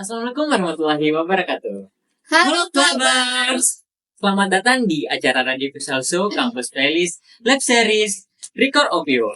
Assalamualaikum warahmatullahi wabarakatuh. Halo Halo Clubbers! Selamat datang di acara Radio Visual Show Campus Playlist Lab Series Record of You.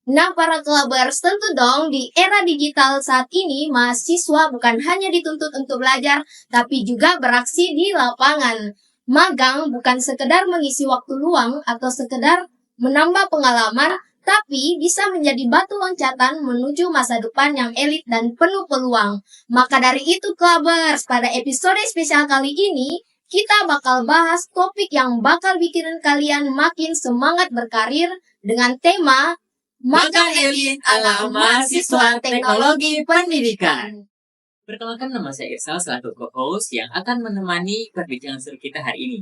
Nah, para Clubbers, tentu dong di era digital saat ini mahasiswa bukan hanya dituntut untuk belajar, tapi juga beraksi di lapangan. Magang bukan sekedar mengisi waktu luang atau sekedar menambah pengalaman, tapi bisa menjadi batu loncatan menuju masa depan yang elit dan penuh peluang. Maka dari itu, Clubbers, pada episode spesial kali ini, kita bakal bahas topik yang bakal bikin kalian makin semangat berkarir dengan tema Magang Elit ala mahasiswa teknologi pendidikan. Perkenalkan, nama saya Irsal selaku co-host yang akan menemani perbincangan seru kita hari ini.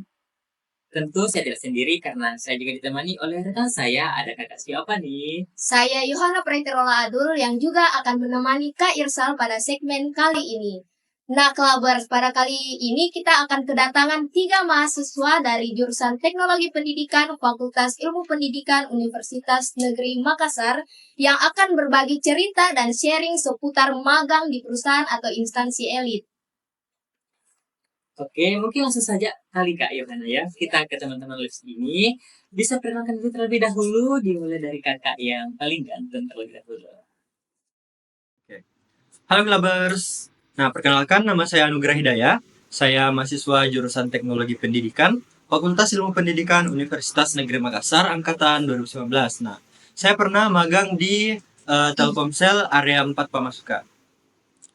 Tentu saya tidak sendiri karena saya juga ditemani oleh rekan saya. Ada kakak siapa nih? Saya Yohana Preterola Adul yang juga akan menemani Kak Irsal pada segmen kali ini. Nah, Clubbers, pada kali ini kita akan kedatangan 3 mahasiswa dari jurusan Teknologi Pendidikan Fakultas Ilmu Pendidikan Universitas Negeri Makassar yang akan berbagi cerita dan sharing seputar magang di perusahaan atau instansi elit. Oke, mungkin langsung saja kali Kak Yohana ya. Kita ke teman-teman lives ini. Bisa perkenalkan diri terlebih dahulu, dimulai dari kakak yang paling ganteng terlebih dahulu. Halo Clubbers. Nah, perkenalkan nama saya Anugrah Hidayah. Saya mahasiswa jurusan Teknologi Pendidikan, Fakultas Ilmu Pendidikan Universitas Negeri Makassar angkatan 2019. Nah, saya pernah magang di Telkomsel area 4 Pamasukan.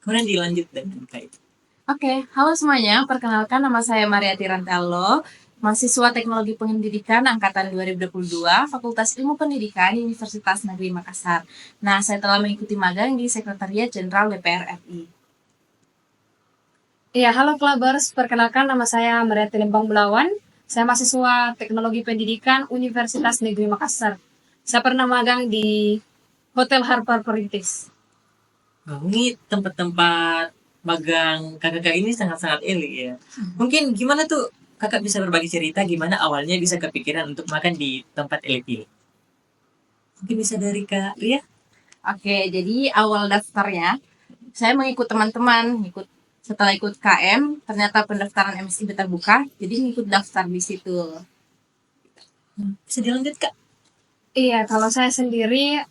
Kemudian dilanjut dengan Kak. Oke, halo semuanya. Perkenalkan, nama saya Mariati Rantello, mahasiswa Teknologi Pendidikan angkatan 2022, Fakultas Ilmu Pendidikan Universitas Negeri Makassar. Nah, saya telah mengikuti magang di Sekretariat Jenderal DPR RI. Iya, halo Clubbers. Perkenalkan, nama saya Mariati Lembang Bulawan. Saya mahasiswa Teknologi Pendidikan Universitas Negeri Makassar. Saya pernah magang di Hotel Harper Perintis. Nah, ini tempat-tempat magang kakak ini sangat-sangat elit ya. Mungkin gimana tuh kakak bisa berbagi cerita gimana awalnya bisa kepikiran untuk makan di tempat elit ini? Mungkin bisa dari Kak Ria? Oke, jadi awal daftarnya, saya mengikut teman-teman, setelah ikut KM, ternyata pendaftaran MSIB terbuka, jadi ngikut daftar di situ. Bisa dilanjut Kak? Iya, kalau saya sendiri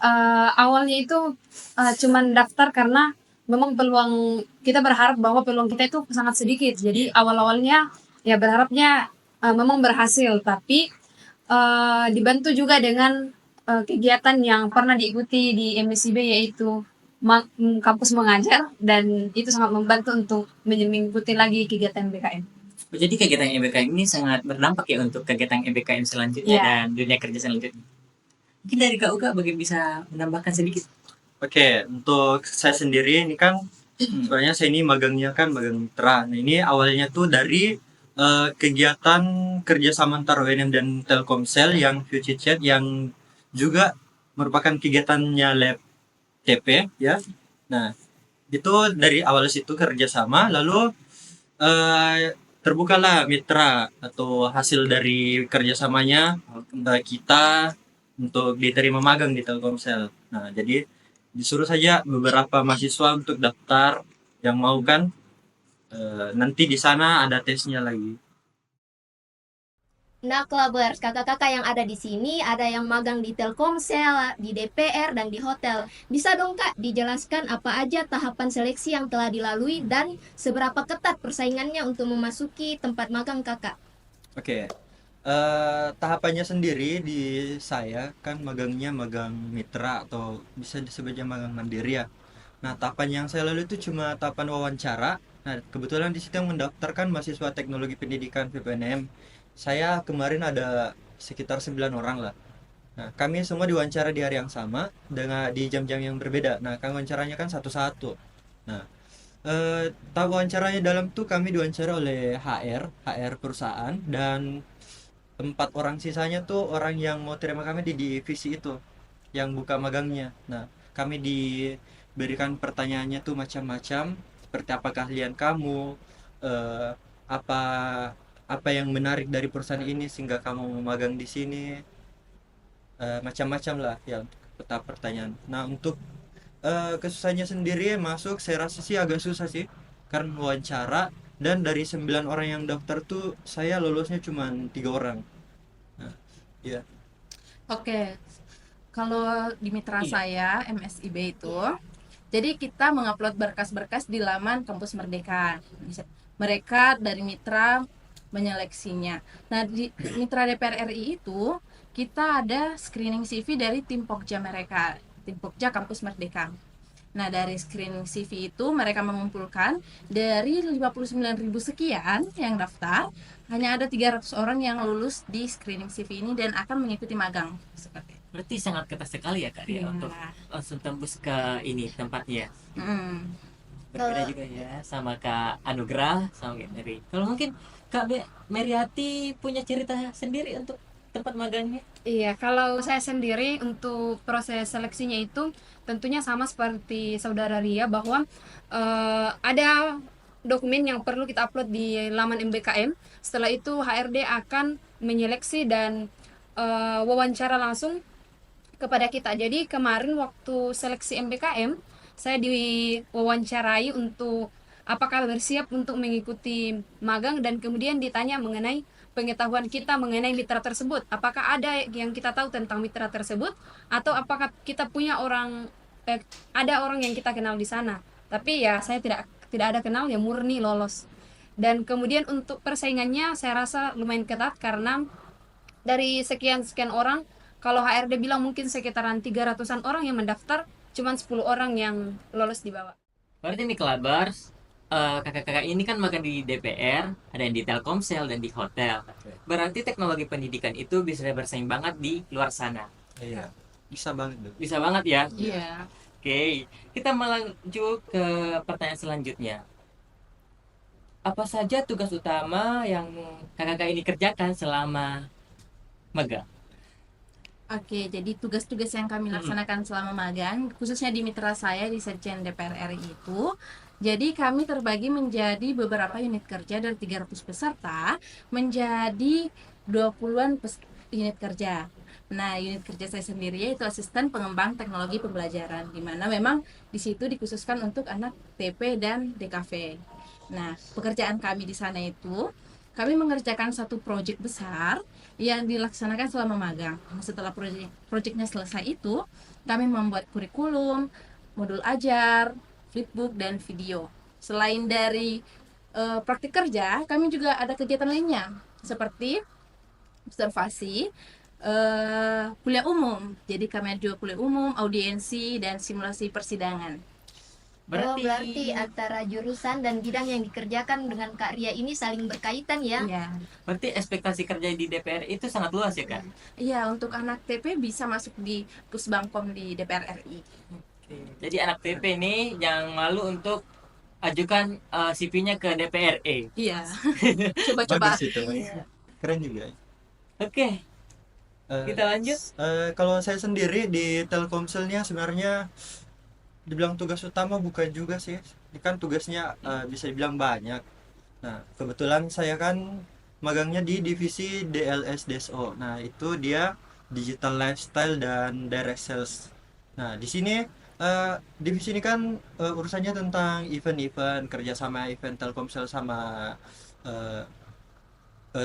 awalnya itu cuman daftar karena memang peluang kita berharap bahwa peluang kita itu sangat sedikit. Jadi awal-awalnya ya berharapnya memang berhasil, tapi dibantu juga dengan kegiatan yang pernah diikuti di MSIB yaitu kampus mengajar, dan itu sangat membantu untuk mengikuti lagi kegiatan BKM. Jadi kegiatan MBKM ini sangat berdampak ya untuk kegiatan MBKM selanjutnya dan dunia kerja selanjutnya. Mungkin dari Kak Uga bagaimana bisa menambahkan sedikit? Oke, untuk saya sendiri ini kan sebenarnya saya ini magangnya kan magang mitra. Nah, ini awalnya tuh dari kegiatan kerjasama antara UNM dan Telkomsel yang Future Chat yang juga merupakan kegiatannya Lab TP ya. Nah, itu dari awal situ kerjasama, lalu terbukalah mitra atau hasil dari kerjasamanya kita untuk diterima magang di Telkomsel. Nah, jadi disuruh saja beberapa mahasiswa untuk daftar yang mau kan. Nanti di sana ada tesnya lagi. Nah, Clubbers, kakak-kakak yang ada di sini ada yang magang di Telkomsel, di DPR, dan di hotel. Bisa dong Kak dijelaskan apa aja tahapan seleksi yang telah dilalui dan seberapa ketat persaingannya untuk memasuki tempat magang kakak? Oke. Tahapannya sendiri di saya kan magangnya magang mitra atau bisa disebutnya magang mandiri ya. Nah, tahapan yang saya lalui itu cuma tahapan wawancara. Nah, kebetulan di situ yang mendaftarkan mahasiswa Teknologi Pendidikan VPNM. Saya kemarin ada sekitar 9 orang lah. Nah, kami semua diwawancara di hari yang sama dengan di jam-jam yang berbeda. Nah, kami wawancaranya kan satu-satu. Nah, tahap wawancaranya dalam tuh kami diwawancara oleh HR perusahaan, dan 4 orang sisanya tuh orang yang mau terima kami di divisi itu yang buka magangnya. Nah, kami diberikan pertanyaannya tuh macam-macam, seperti apa keahlian kamu, apa apa yang menarik dari perusahaan ini sehingga kamu mau magang di sini, macam-macam lah ya untuk pertanyaan. Nah, untuk kesusahannya sendiri masuk, saya rasa sih agak susah sih, kan wawancara, dan dari 9 orang yang daftar tuh saya lolosnya cuma 3 orang. Nah, ya. Oke, kalau di mitra Iya. saya MSIB itu, jadi kita mengupload berkas-berkas di laman Kampus Merdeka. Mereka dari mitra menyeleksinya. Nah, di mitra DPR RI itu kita ada screening CV dari tim Pokja mereka, tim Pokja Kampus Merdeka. Nah, dari screening CV itu mereka mengumpulkan dari 59.000 sekian yang daftar, hanya ada 300 orang yang lulus di screening CV ini dan akan mengikuti magang seperti itu. Berarti sangat ketat sekali ya Kak ya, Iya. untuk langsung tembus ke ini tempatnya. Mm. Berbeda juga ya sama Kak Anugrah sama Kak Mary. Kalau mungkin Meriati punya cerita sendiri untuk tempat magangnya. Iya, kalau saya sendiri untuk proses seleksinya itu tentunya sama seperti saudara Ria bahwa ada dokumen yang perlu kita upload di laman MBKM. Setelah itu HRD akan menyeleksi dan wawancara langsung kepada kita. Jadi kemarin waktu seleksi MBKM, saya diwawancarai untuk apakah bersiap untuk mengikuti magang dan kemudian ditanya mengenai pengetahuan kita mengenai mitra tersebut. Apakah ada yang kita tahu tentang mitra tersebut atau apakah kita punya ada orang yang kita kenal di sana. Tapi ya saya tidak ada kenal, ya murni lolos. Dan kemudian untuk persaingannya saya rasa lumayan ketat karena dari sekian orang, kalau HRD bilang mungkin sekitaran 300-an orang yang mendaftar, cuman 10 orang yang lolos di bawah. Berarti nih Kelabars, kakak-kakak ini kan magang di DPR, ada yang di Telkomsel dan di hotel. Berarti teknologi pendidikan itu bisa bersaing banget di luar sana. Iya. Bisa banget tuh. Bisa banget ya. Iya. Oke, kita melanjut ke pertanyaan selanjutnya. Apa saja tugas utama yang kakak-kakak ini kerjakan selama magang? Oke, jadi tugas-tugas yang kami laksanakan selama magang, khususnya di mitra saya di Sekjen DPR RI itu, jadi kami terbagi menjadi beberapa unit kerja dari 300 peserta menjadi 20-an unit kerja. Nah, unit kerja saya sendiri yaitu asisten pengembang teknologi pembelajaran, di mana memang di situ dikhususkan untuk anak TP dan DKV. Nah, pekerjaan kami di sana itu kami mengerjakan satu proyek besar yang dilaksanakan selama magang. Nah, setelah proyeknya selesai itu, kami membuat kurikulum, modul ajar, flipbook, dan video. Selain dari praktik kerja, kami juga ada kegiatan lainnya seperti observasi, kuliah umum. Jadi kami ada juga kuliah umum, audiensi, dan simulasi persidangan. Berarti antara jurusan dan bidang yang dikerjakan dengan Kak Ria ini saling berkaitan ya. Iya. Berarti ekspektasi kerja di DPR itu sangat luas ya Kak? Iya, untuk anak TP bisa masuk di Pusbangkom di DPR RI. Oke. Jadi anak TP nih jangan malu untuk ajukan CV-nya ke DPRE. Iya. Coba-coba. Bagus itu. Keren juga. Oke, Eh, kita lanjut. Kalau saya sendiri di Telkomselnya sebenarnya dibilang tugas utama bukan juga sih. Ini kan tugasnya bisa dibilang banyak. Nah, kebetulan saya kan magangnya di divisi DLS DSO. Nah, itu dia digital lifestyle dan direct sales. Nah, di sini divisi ini kan urusannya tentang event-event, kerjasama event Telkomsel sama eh,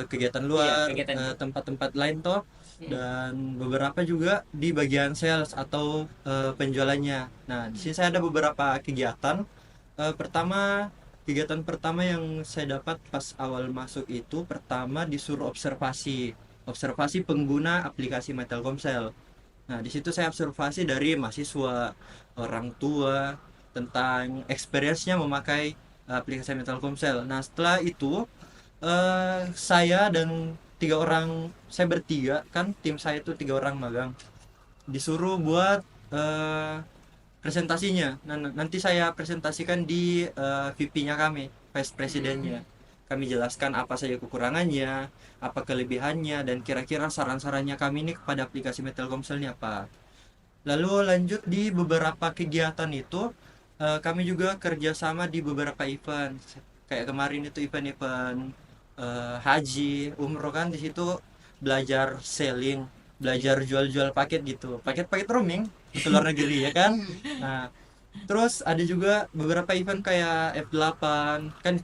kegiatan luar, kegiatan. tempat-tempat lain toh, dan beberapa juga di bagian sales atau penjualannya. Nah, di sini saya ada beberapa kegiatan. Kegiatan pertama yang saya dapat pas awal masuk itu, pertama disuruh observasi pengguna aplikasi My Telkomsel. Nah, di situ saya observasi dari mahasiswa, orang tua tentang experience-nya memakai aplikasi My Telkomsel. Nah, setelah itu saya dan saya bertiga, kan tim saya itu 3 orang magang, disuruh buat presentasinya. Nah, nanti saya presentasikan di VP-nya kami, Vice Presidennya. Kami jelaskan apa saja kekurangannya, apa kelebihannya, dan kira-kira saran-sarannya kami ini kepada aplikasi Telkomsel ini apa. Lalu lanjut di beberapa kegiatan itu, kami juga kerjasama di beberapa event. Kayak kemarin itu event-event haji, umroh, kan di situ belajar selling, belajar jual-jual paket gitu, paket roaming ke luar negeri ya kan. Nah, Terus ada juga beberapa event kayak F8 kan,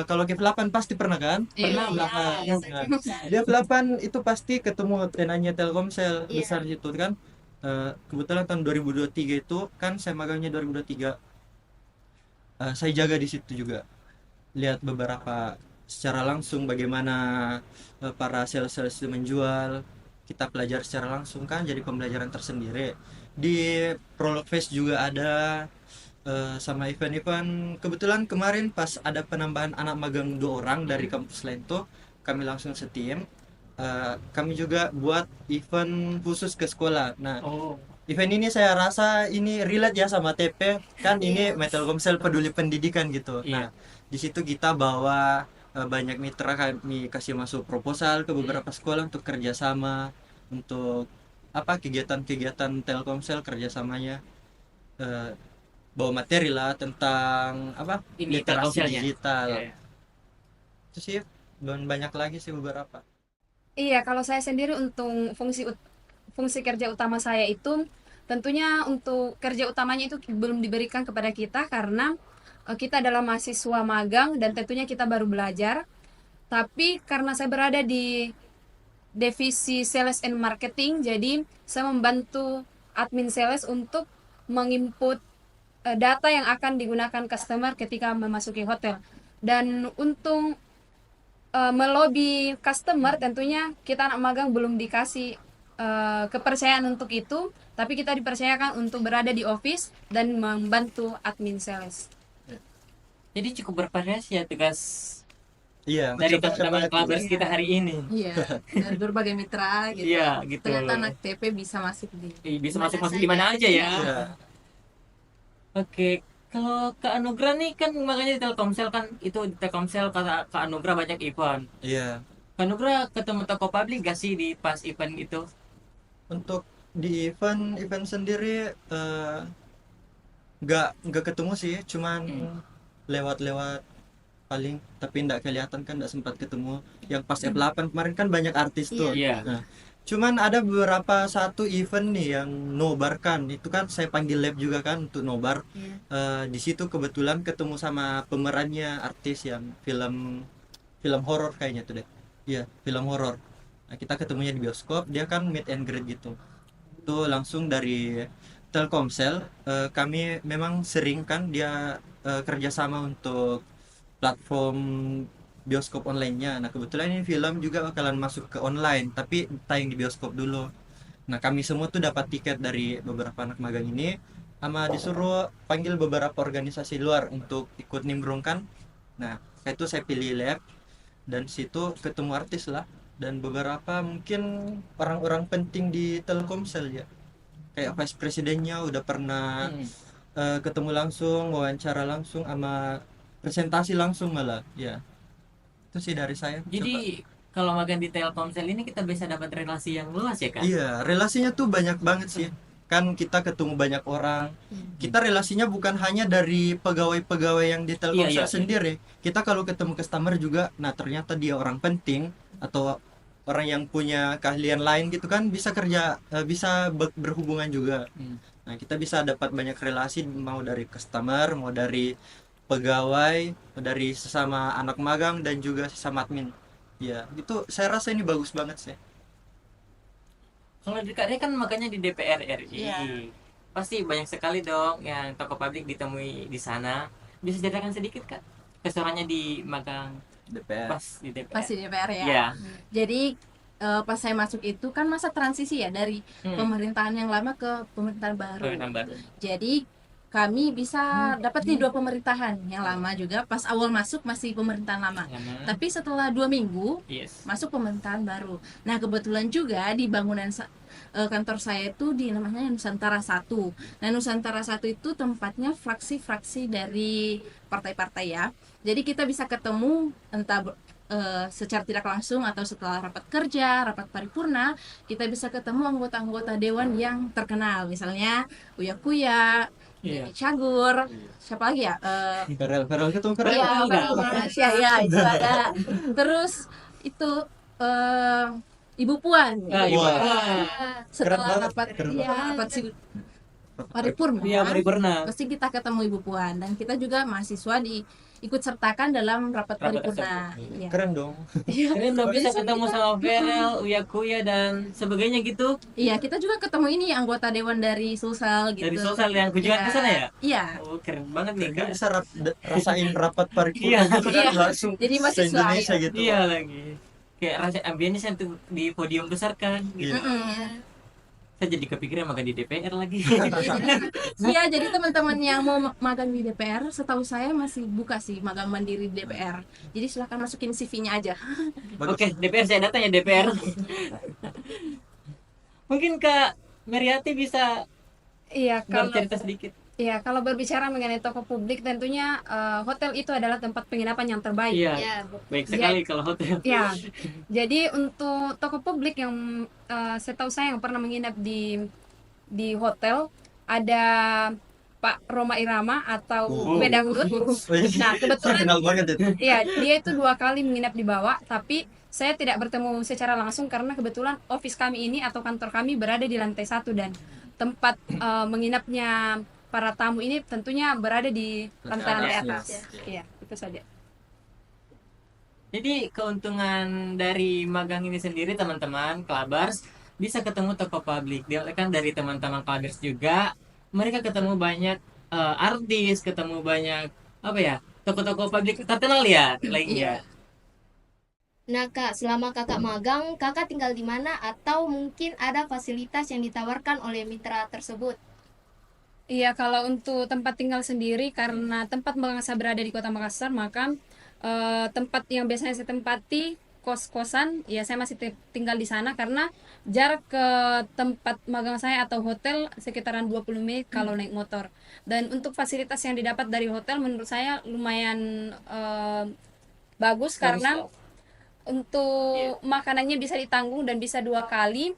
kalau ke F8 pasti pernah kan? Pernah Iya, belakang. Nah, di F8 itu pasti ketemu tenannya Telkomsel Iya. besar itu kan. Kebetulan tahun 2023 itu kan saya magangnya 2023. Saya jaga di situ juga. Lihat beberapa secara langsung bagaimana para sales-sales itu menjual. Kita pelajari secara langsung kan, jadi pembelajaran tersendiri. Di Prolog Fest juga ada, sama event-event. Kebetulan kemarin pas ada penambahan anak magang 2 orang dari kampus lain tuh, kami langsung setim. Kami juga buat event khusus ke sekolah. Nah, Oh, event ini saya rasa ini relate ya sama TP kan, ini Telkomsel peduli pendidikan gitu. Iya. Nah, di situ kita bawa banyak mitra, kami kasih masuk proposal ke beberapa sekolah untuk kerjasama untuk apa kegiatan-kegiatan Telkomsel kerjasamanya, eh, bawa materi lah tentang apa Ini literasi Telkomselnya. digital. Iya. Itu sih, dan banyak lagi sih beberapa. Iya, kalau saya sendiri untuk fungsi kerja utama saya itu tentunya untuk kerja utamanya itu belum diberikan kepada kita karena kita adalah mahasiswa magang dan tentunya kita baru belajar. Tapi karena saya berada di divisi sales and marketing, jadi saya membantu admin sales untuk menginput data yang akan digunakan customer ketika memasuki hotel. Dan untuk melobi customer tentunya kita anak magang belum dikasih kepercayaan untuk itu, tapi kita dipercayakan untuk berada di office dan membantu admin sales. Jadi cukup bervariasi ya tugas Iya, dari macam-macam teman-teman banget. clubbers kita hari ini. Iya, dari berbagai mitra gitu. Iya, gitu. Ternyata anak TP bisa masuk di Bisa mana masuk-masuk saja. di mana aja ya. Iya. Oke, kalau Kak Anugrah nih kan makanya di Telkomsel kan itu di Telkomsel kata Kak Anugrah banyak event. Iya. Kak Anugrah ketemu toko publik gak sih di pas event itu? Untuk di event sendiri nggak ketemu sih, cuman lewat-lewat paling, tapi nggak kelihatan kan, nggak sempat ketemu. Yang pas F8 kemarin kan banyak artis tuh. Iya. Nah, cuman ada beberapa satu event nih yang nobar kan, itu kan saya panggil lab juga kan untuk nobar. Di situ kebetulan ketemu sama pemerannya, artis yang film horor kayaknya tuh deh. Iya, film horor. Nah, kita ketemunya di bioskop, dia kan meet and greet gitu. Itu langsung dari Telkomsel. Kami memang sering kan dia kerjasama untuk platform bioskop online-nya. Nah, kebetulan ini film juga bakalan masuk ke online, tapi tayang di bioskop dulu. Nah, kami semua tuh dapat tiket dari beberapa anak magang ini, sama disuruh panggil beberapa organisasi luar untuk ikut nimbrung kan. Nah, itu saya pilih lab, dan situ ketemu artis lah, dan beberapa mungkin orang-orang penting di Telkomsel ya. Kayak vice presidennya udah pernah ketemu langsung, wawancara langsung, sama presentasi langsung malah ya. Itu sih dari saya. Jadi kalau magang di Telkomsel ini kita bisa dapat relasi yang luas ya kan? Iya, relasinya tuh banyak banget sih. Kan kita ketemu banyak orang. Kita relasinya bukan hanya dari pegawai-pegawai yang di Telkomsel Iya, iya. sendiri. Kita kalau ketemu customer juga, nah ternyata dia orang penting atau orang yang punya keahlian lain gitu kan, bisa kerja, bisa berhubungan juga. Nah, kita bisa dapat banyak relasi, mau dari customer, mau dari pegawai, mau dari sesama anak magang, dan juga sesama admin. Ya, itu saya rasa ini bagus banget sih. Kalau di Kak Ria kan makanya di DPR RI. Iya. Pasti banyak sekali dong yang toko publik ditemui di sana. Bisa ceritakan sedikit Kak keseruannya di magang DPR. pas di DPR? pasti DPR ya. Iya. Jadi pas saya masuk itu kan masa transisi ya dari pemerintahan yang lama ke pemerintahan baru. Pemerintahan baru. Jadi kami bisa dapat nih 2 pemerintahan yang lama juga. Pas awal masuk masih pemerintahan lama. Lama. Tapi setelah 2 minggu Yes. masuk pemerintahan baru. Nah kebetulan juga di bangunan kantor saya itu di namanya Nusantara 1. Nah Nusantara 1 itu tempatnya fraksi-fraksi dari partai-partai ya. Jadi kita bisa ketemu entah secara tidak langsung atau setelah rapat kerja, rapat paripurna, kita bisa ketemu anggota-anggota dewan yang terkenal. Misalnya Uya Kuya, Iya. Dewi Cagur, siapa lagi ya? Farel ketemu Farel. Iya, enggak. Malaysia ya itu ada. Terus itu Ibu Puan. Ah, iya. Wah. Wah. Setelah Keren banget, rapat keren iya, banget. rapat paripurna. Iya, paripurna. Pasti kita ketemu Ibu Puan, dan kita juga mahasiswa ikut sertakan dalam rapat paripurna. Iya. Keren dong. Kalian belum bisa ketemu sama Verel, Uya Kuya dan sebagainya gitu. Iya, kita juga ketemu ini anggota dewan dari Sulsel gitu. Dari sosial yang kunjungan ke sana ya? Iya. Oh, keren banget nih, Kan Kak. bisa rasain rapat Iya. paripurna itu kan Iya. langsung Jadi mahasiswa, se-Indonesia gitu. Iya lagi. Kayak rasa ambience tuh di podium besar kan. Gitu. Iya. Saya jadi kepikiran makan di DPR lagi. Iya, jadi teman-teman yang mau magang di DPR, setahu saya masih buka sih magang mandiri di DPR. Jadi silahkan masukin CV-nya aja. Bagus. Oke, DPR saya datang ya DPR. Mungkin Kak Meriati bisa Iya, kalau bercerita sedikit. Iya, kalau berbicara mengenai toko publik, tentunya hotel itu adalah tempat penginapan yang terbaik. Iya, Ya, baik sekali kalau hotel. Ya, jadi untuk toko publik yang setahu saya yang pernah menginap di hotel ada Pak Roma Irama atau Oh. Bedangdut. Nah, kebetulan Kenal banget itu. iya, dia itu 2 kali menginap di bawah, tapi saya tidak bertemu secara langsung karena kebetulan office kami ini atau kantor kami berada di lantai 1 dan tempat menginapnya para tamu ini tentunya berada di lantai atas. Iya, itu saja. Jadi keuntungan dari magang ini sendiri teman-teman Clubbers bisa ketemu toko publik. Dia kan dari teman-teman Clubbers juga mereka ketemu banyak artis, ketemu banyak apa ya toko-toko publik terkenal ya lainnya. Nah Kak, selama Kakak magang, Kakak tinggal di mana atau mungkin ada fasilitas yang ditawarkan oleh mitra tersebut? Iya, kalau untuk tempat tinggal sendiri, karena tempat magang saya berada di Kota Makassar, maka tempat yang biasanya saya tempati kos-kosan, ya saya masih tinggal di sana karena jarak ke tempat magang saya atau hotel sekitaran 20 menit kalau naik motor. Dan untuk fasilitas yang didapat dari hotel menurut saya lumayan bagus karena untuk makanannya bisa ditanggung dan bisa 2 kali,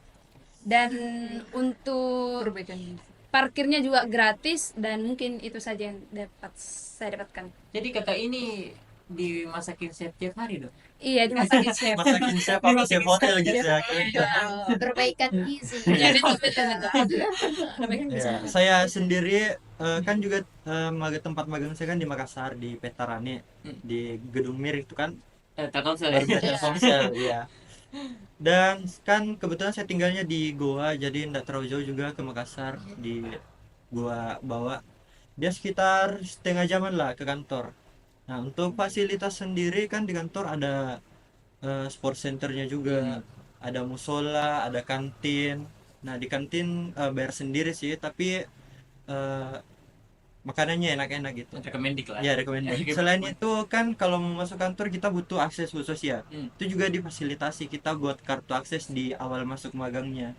dan untuk Perbaikan gizi. parkirnya juga gratis, dan mungkin itu saja yang saya dapatkan. Jadi kakak ini dimasakin chef tiap hari dong. Iya, dimasakin chef. Masakin siapa chef hotel gitu ya. Perbaikan gizi. Ya, betul. Ya, saya sendiri kan juga tempat magang saya kan di Makassar di Petarane di Gedung Mir itu kan Telkomsel baru ya. Telkomsel ya. Dan kan kebetulan saya tinggalnya di Goa, jadi tidak terlalu jauh juga ke Makassar. Di Goa bawah dia sekitar setengah jaman lah ke kantor. Nah, untuk fasilitas sendiri kan di kantor ada sport centernya juga, ada musola, ada kantin. Nah, di kantin bayar sendiri sih, tapi makanannya enak-enak gitu. Rekomendik lah. Ya, rekomendasi. Selain itu kan kalau mau masuk kantor kita butuh akses khusus ya. Itu juga difasilitasi kita buat kartu akses di awal masuk magangnya.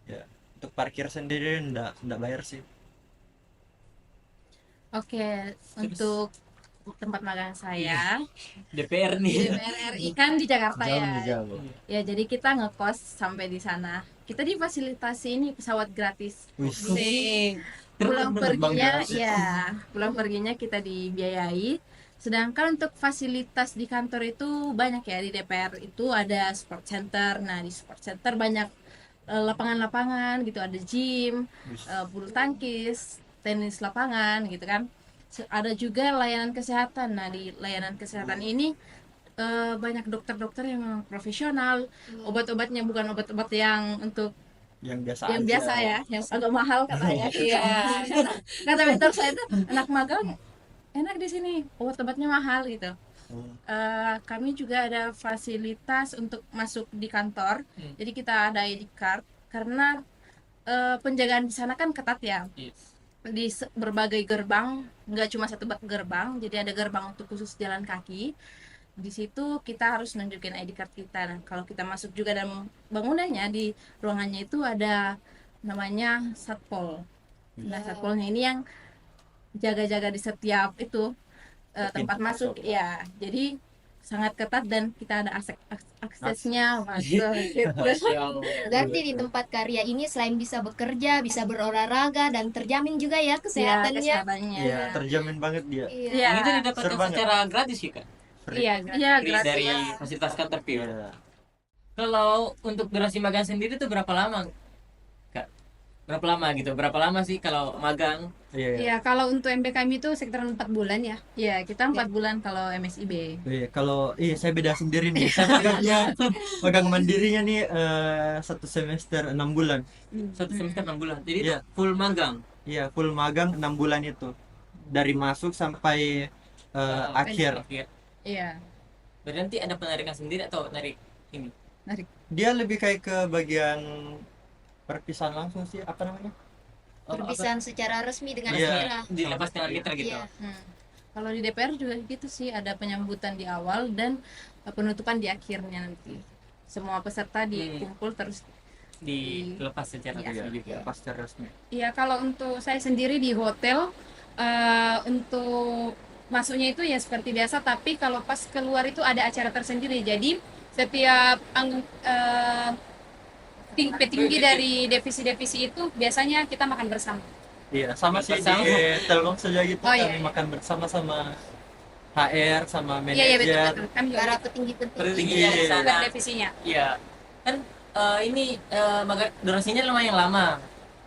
Ya, untuk parkir sendiri enggak bayar sih. Oke, untuk tempat magang saya DPR di nih. DPR RI kan di Jakarta ya. Jauh. Ya, jadi kita ngekos sampai di sana. Kita difasilitasi ini pesawat gratis. Wih. Pulang Terbang perginya gratis. ya, pulang perginya kita dibiayai. Sedangkan untuk fasilitas di kantor itu banyak ya, di DPR itu ada sport center. Nah, di sport center banyak lapangan-lapangan gitu, ada gym, bulu tangkis, tenis lapangan gitu kan. Ada juga layanan kesehatan. Nah, di layanan kesehatan ini banyak dokter-dokter yang profesional. Obat-obatnya bukan obat-obat yang untuk yang biasa yang aja. biasa ya, yang agak mahal katanya. Iya. Kata mentor saya itu, anak magang enak di sini, obat-obatnya mahal gitu. Kami juga ada fasilitas untuk masuk di kantor. Jadi kita ada ID card karena penjagaan di sana kan ketat ya. Di berbagai gerbang, nggak cuma satu gerbang, jadi ada gerbang untuk khusus jalan kaki. Di situ kita harus nunjukin ID card kita. Nah, kalau kita masuk juga dalam bangunannya, di ruangannya itu ada namanya satpol. Nah, satpolnya ini yang jaga-jaga di setiap itu tempat masuk ya. Jadi sangat ketat dan kita ada aksesnya masuk gitu. Berarti di tempat karya ini selain bisa bekerja, bisa berolahraga dan terjamin juga ya kesehatannya. Kesehatannya. Iya, terjamin banget dia. Iya. Iya. Itu didapatkan Seru banget. secara gratis ya kak? Iya, Iya, Free gratis. dari fasilitas kantor Pio. Iya. Kalau untuk durasi magang sendiri itu berapa lama kak? Berapa lama gitu? Berapa lama sih kalau magang? Iya. Ya, kalau untuk MBKM itu sekitaran 4 bulan ya. Ya, kita 4 bulan kalau MSIB. Iya, kalau saya beda sendiri nih. Saya magang mandirinya nih 1 semester 6 bulan. Satu semester 6 bulan. Jadi Iya. itu full magang. Iya, full magang 6 bulan itu. Dari masuk sampai akhir. Iya. Berarti nanti ada penarikan sendiri atau narik ini? Dia lebih kayak ke bagian perpisahan langsung sih, apa namanya? Oh, apa? Perpisahan secara resmi dengan Iya. daerah. Dilepas dengan kita gitu. Iya. Kalau di DPR juga gitu sih, ada penyambutan di awal dan penutupan di akhirnya nanti. Semua peserta dikumpul terus. Dilepas secara Iya. resmi juga. Pas secara resmi. Iya, kalau untuk saya sendiri di hotel untuk masuknya itu ya seperti biasa, tapi kalau pas keluar itu ada acara tersendiri. Jadi setiap petinggi dari divisi-divisi itu biasanya kita makan bersama. Iya, sama sih Bersama. di Telkomsel juga gitu. Oh, iya, Kami iya. makan bersama sama HR sama Iya, iya, betul, manajer. betul. Kami juga Para gitu. petinggi-petinggi. Petinggi Iya. di sana. Bukan divisinya. Iya. Kan ini durasinya lumayan lama.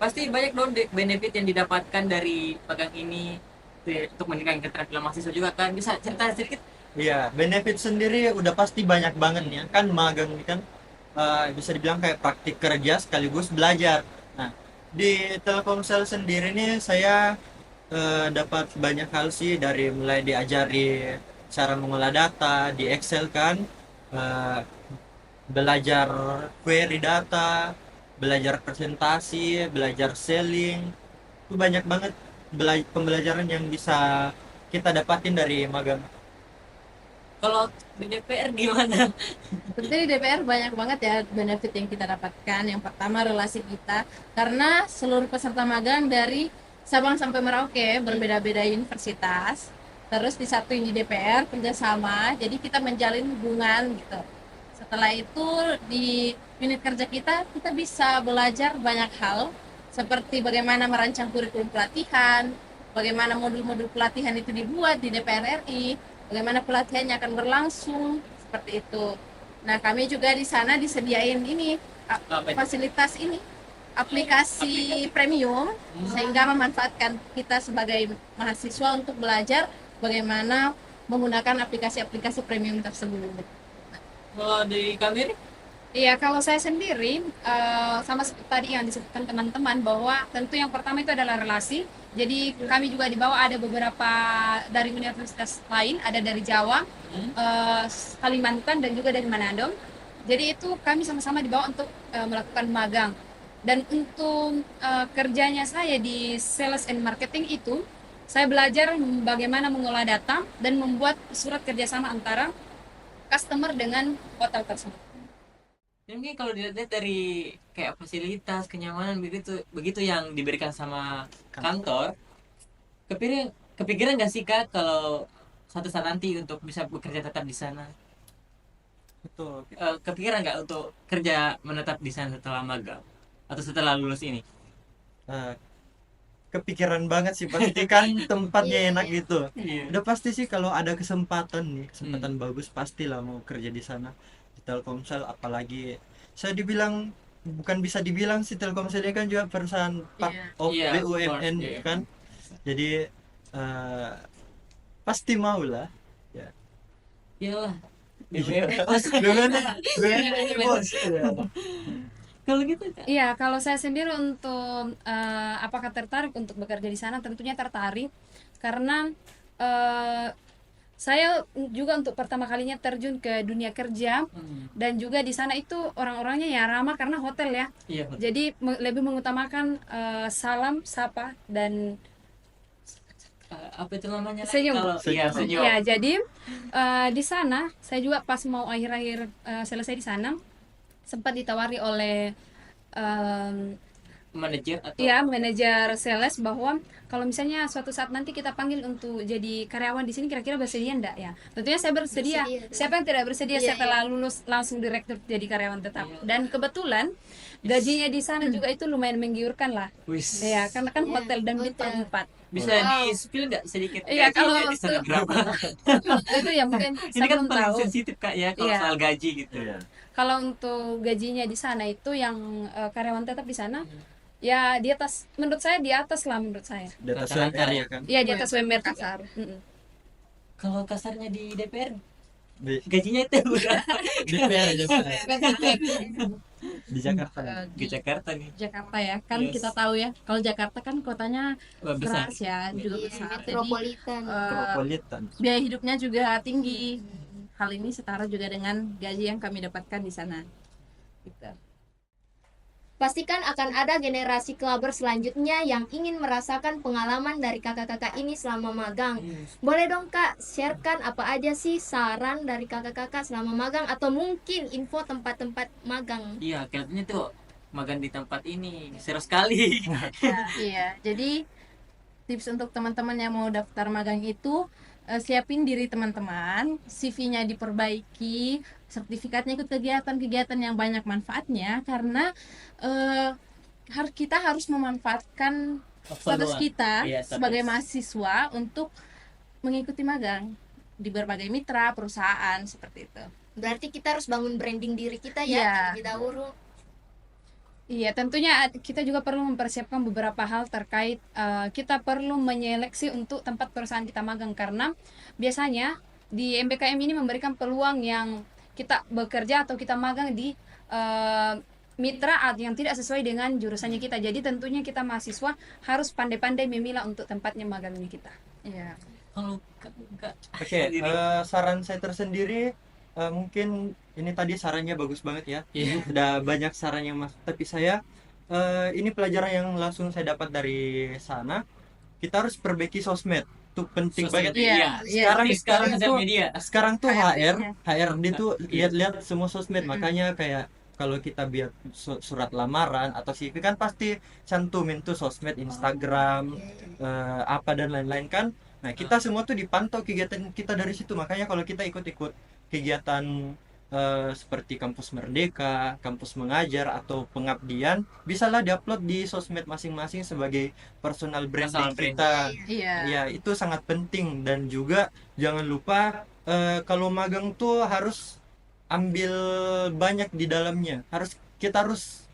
Pasti banyak dong benefit yang didapatkan dari magang ini untuk meningkatkan keterampilan mahasiswa juga kan. Bisa cerita sedikit? Iya, benefit sendiri udah pasti banyak banget nih. Kan magang ini kan bisa dibilang kayak praktik kerja sekaligus belajar. Nah, di Telkomsel sendiri nih saya dapat banyak hal sih, dari mulai diajari cara mengolah data di Excel kan, eh, belajar query data, belajar presentasi, belajar selling. Itu banyak banget pembelajaran yang bisa kita dapatin dari magang. Kalau di DPR gimana? Tentu di DPR banyak banget ya benefit yang kita dapatkan. Yang pertama relasi kita, karena seluruh peserta magang dari Sabang sampai Merauke berbeda-beda universitas. Terus disatuin di DPR kerjasama, jadi kita menjalin hubungan gitu. Setelah itu di unit kerja kita bisa belajar banyak hal, seperti bagaimana merancang kurikulum pelatihan, bagaimana modul-modul pelatihan itu dibuat di DPR RI, bagaimana pelatihannya akan berlangsung, seperti itu. Nah, kami juga di sana disediain ini Apa itu? fasilitas ini, aplikasi premium, sehingga memanfaatkan kita sebagai mahasiswa untuk belajar bagaimana menggunakan aplikasi-aplikasi premium tersebut. Kalau di kami Iya, kalau saya sendiri sama seperti tadi yang disebutkan teman-teman, bahwa tentu yang pertama itu adalah relasi. Jadi kami juga di bawah ada beberapa dari universitas lain, ada dari Jawa, Kalimantan, dan juga dari Manado. Jadi itu kami sama-sama di bawah untuk melakukan magang. Dan untuk kerjanya saya di sales and marketing itu, saya belajar bagaimana mengolah data dan membuat surat kerjasama antara customer dengan hotel tersebut. ya mungkin kalau dilihat dari kayak fasilitas kenyamanan begitu yang diberikan sama kantor, kepikiran nggak sih Kak kalau suatu saat nanti untuk bisa bekerja tetap di sana? Betul. Kepikiran nggak untuk kerja menetap di sana setelah magang atau setelah lulus ini? Nah, kepikiran banget sih, pasti kan tempatnya enak gitu. Iya. Udah pasti sih kalau ada kesempatan bagus, pastilah mau kerja di sana di Telkomsel. Apalagi saya dibilang, bukan bisa dibilang sih, Telkomsel ini kan juga perusahaan part of Iya, of BUMN course, iya. kan. Jadi pasti mau lah. Iyalah. BUMN bos. Kalau gitu Kak. Iya, kalau saya sendiri untuk apakah tertarik untuk bekerja di sana, tentunya tertarik karena saya juga untuk pertama kalinya terjun ke dunia kerja, dan juga di sana itu orang-orangnya ya ramah karena hotel ya. Iya betul. Jadi lebih mengutamakan salam, sapa, dan Apa itu namanya? Senyum. Kalau iya senyum. ya. Jadi di sana saya juga pas mau akhir-akhir selesai di sana sempat ditawari oleh Manajer atau ya manajer sales bahwa kalau misalnya suatu saat nanti kita panggil untuk jadi karyawan di sini, kira-kira bersedia enggak ya? Tentunya saya bersedia. Bersedia. Siapa yang tidak bersedia Iya, setelah lulus langsung direktur jadi karyawan tetap? Iya. Dan kebetulan gajinya di sana juga itu lumayan menggiurkan lah. Wis. Ya, karena kan Iya, hotel dan bintang hotel. 4. Bisa Wow. di-spill nggak sedikit? Iya, kalau gajinya di sana untuk- berapa? Itu ya mungkin Ini saya kan belum paling tahu. sensitif Kak ya kalau Iya. soal gaji gitu. Iya. Kalau untuk gajinya di sana itu yang karyawan tetap di sana ya di atas, menurut saya di atas lah menurut saya. Di atas Rata-rata. UMR ya kan. Iya di atas UMR kasar. Kalau kasarnya di DPR, Di gajinya itu udah DPR aja di Jakarta. ke Jakarta nih. Jakarta ya kan, Yes. kita tahu ya kalau Jakarta kan kotanya Wah, besar. keras ya, juga Iya, besar, jadi metropolitan. Metropolitan. biaya hidupnya juga tinggi. Hal ini setara juga dengan gaji yang kami dapatkan di sana gitu. Pastikan akan ada generasi clubber selanjutnya yang ingin merasakan pengalaman dari kakak-kakak ini selama magang. Boleh dong Kak, sharekan apa aja sih saran dari kakak-kakak selama magang atau mungkin info tempat-tempat magang. Iya, kelihatannya tuh magang di tempat ini seru sekali. Iya, jadi tips untuk teman-teman yang mau daftar magang itu, siapin diri teman-teman, CV-nya diperbaiki, sertifikatnya, ikut kegiatan-kegiatan yang banyak manfaatnya, karena kita harus memanfaatkan status kita Iya, status. sebagai mahasiswa untuk mengikuti magang di berbagai mitra perusahaan seperti itu. Berarti kita harus bangun branding diri kita Iya. ya terlebih dahulu. Iya, tentunya kita juga perlu mempersiapkan beberapa hal terkait kita perlu menyeleksi untuk tempat perusahaan kita magang, karena biasanya di MBKM ini memberikan peluang yang kita bekerja atau kita magang di mitra yang tidak sesuai dengan jurusannya kita. Jadi tentunya kita mahasiswa harus pandai-pandai memilah untuk tempatnya magangnya kita. Iya. Kalau Kak Oke, sendiri. saran saya tersendiri mungkin ini tadi sarannya bagus banget ya. Iya. Udah banyak saran yang masuk, tapi saya ini pelajaran yang langsung saya dapat dari sana. Kita harus perbaiki sosmed. Itu penting Sosial banget. media. Iya, Sekarang sosial tuh- media. Sekarang tuh HRD-nya. HRD tuh lihat-lihat semua sosmed. Mm-mm. Makanya kayak kalau kita biar surat lamaran atau CV kan pasti cantumin tuh sosmed, Instagram, apa dan lain-lain kan. Nah, kita semua tuh dipantau kegiatan kita dari situ. Makanya kalau kita ikut-ikut kegiatan seperti kampus merdeka, kampus mengajar atau pengabdian, bisalah diupload di sosmed masing-masing sebagai personal branding Personal kita. Iya. Ya, itu sangat penting. Dan juga jangan lupa kalau magang tuh harus ambil banyak di dalamnya. Kita harus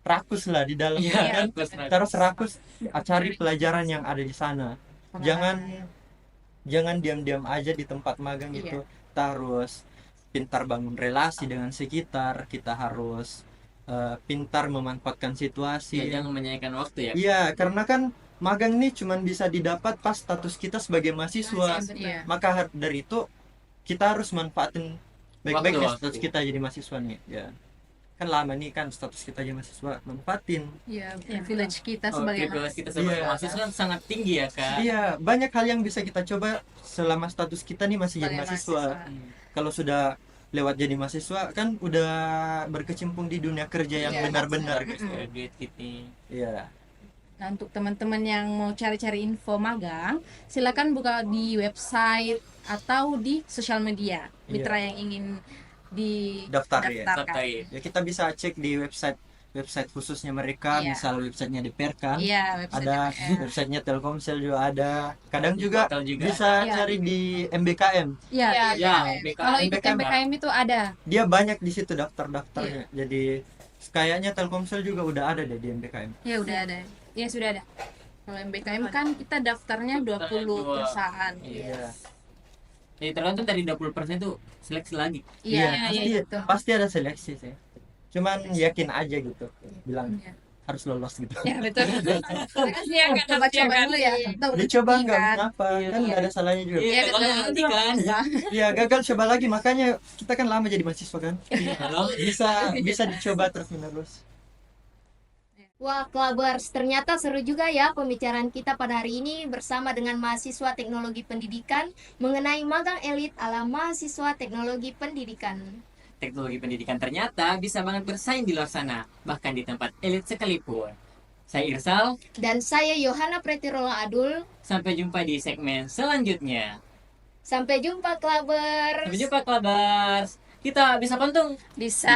rakus lah di dalamnya Iya, kan. rakus. Kita harus rakus, cari pelajaran yang ada di sana. Jangan diam-diam aja di tempat magang Iya. gitu. Kita harus pintar bangun relasi dengan sekitar. Kita harus pintar memanfaatkan Ya, situasi. jangan menyia-nyiakan waktu ya. Iya, karena kan magang ini cuman bisa didapat pas status kita sebagai mahasiswa. Iya. Maka dari itu kita harus manfaatin baik-baik nih Waktu. status kita jadi mahasiswa nih. Ya. Kan lama nih kan status kita jadi mahasiswa, manfaatin. Iya, privilege kita Oh, sebagai privilege kita sebagai Iya. mahasiswa kan sangat tinggi ya, Kak. Iya, banyak hal yang bisa kita coba selama status kita nih masih jadi sebagai mahasiswa. Hmm. Kalau sudah lewat jadi mahasiswa kan udah berkecimpung di dunia kerja yang Iya, benar-benar. Graduate kita. Iya. Nah, untuk teman-teman yang mau cari-cari info magang, silakan buka di website atau di sosial media mitra yang ingin Daftar ya. didaftarkan. Tapi Ya kita bisa cek di website khususnya mereka, Iya. misal websitenya DPR kan. Iya, website Ada DPR. websitenya Telkomsel juga ada. Kadang juga Hotel juga. bisa Iya. cari di MBKM. Iya. Ya, Kalau ikut MBKM. MBKM itu ada. Dia banyak di situ daftarnya. Jadi kayaknya Telkomsel juga udah ada deh di MBKM. Ya udah ada. Ya sudah ada. Kalau MBKM kan kita daftarnya 20 Dua. perusahaan. Iya. Jadi tergantung dari 20% itu seleksi lagi. Iya, pasti, gitu. pasti ada seleksi sih. Cuman yakin aja gitu. Bilang Iya. harus lolos gitu. Ya betul. Iya, coba-coba dulu ya. Tahu Dicoba rezeki enggak kan. apa Iya, kan nggak ada salahnya juga. Iya, Kalau betul. nanti kan. Iya, gagal coba lagi, makanya kita kan lama jadi mahasiswa kan. Halo. Bisa dicoba terus menerus. Wah, Clubbers, ternyata seru juga ya pembicaraan kita pada hari ini bersama dengan mahasiswa teknologi pendidikan mengenai magang elit ala mahasiswa teknologi pendidikan. Teknologi pendidikan ternyata bisa banget bersaing di luar sana, bahkan di tempat elit sekalipun. Saya Irsal, Dan saya Yohana Pretirola Adul. sampai jumpa di segmen selanjutnya. Sampai jumpa, Clubbers. Sampai jumpa, Klabers. Kita bisa pantung Bisa.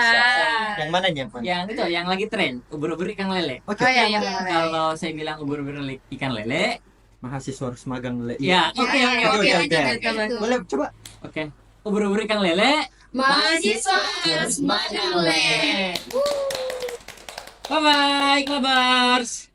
Yang mana nih, Pan? yang itu, yang lagi tren, ubur-ubur ikan lele. Oke. Oh iya, yang Kalau saya bilang ubur-ubur ikan lele, Mahasiswa harus magang le. ya oke. Boleh coba. Oke. Ubur-ubur ikan lele, Mahasiswa harus magang le. Bye bye, Klubers.